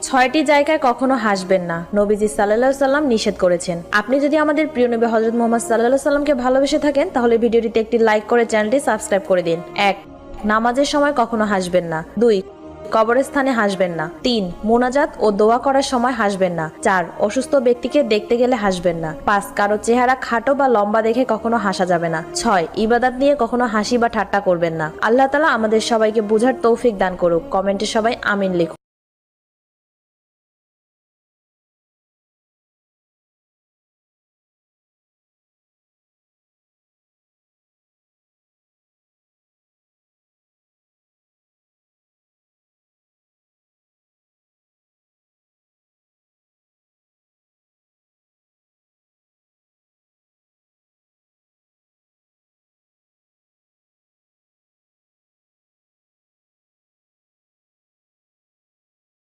6টি জায়গায় কখনো হাসবেন না, নবীজি সাল্লাল্লাহু আলাইহি সাল্লাম নিষেধ করেছেন। আপনি যদি আমাদের প্রিয় নবী হযরত মুহাম্মদ সাল্লাল্লাহু আলাইহি সাল্লামকে ভালোবেসে থাকেন তাহলে ভিডিওটিতে একটি লাইক করে চ্যানেলটি সাবস্ক্রাইব করে দিন। 1. নামাজের সময় কখনো হাসবেন না। 2. কবরস্থানে হাসবেন না। 3. মোনাজাত ও দোয়া করার সময় হাসবেন না। 4. অসুস্থ ব্যক্তিকে দেখতে গেলে হাসবেন না। 5. কারো চেহারা খাটো বা লম্বা দেখে কখনো হাসা যাবে না। 6. ইবাদত নিয়ে কখনো হাসি বা ঠাট্টা করবেন না। আল্লাহ তাআলা আমাদের সবাইকে বুঝার তৌফিক দান করুক। কমেন্টে সবাই আমিন লিখুন।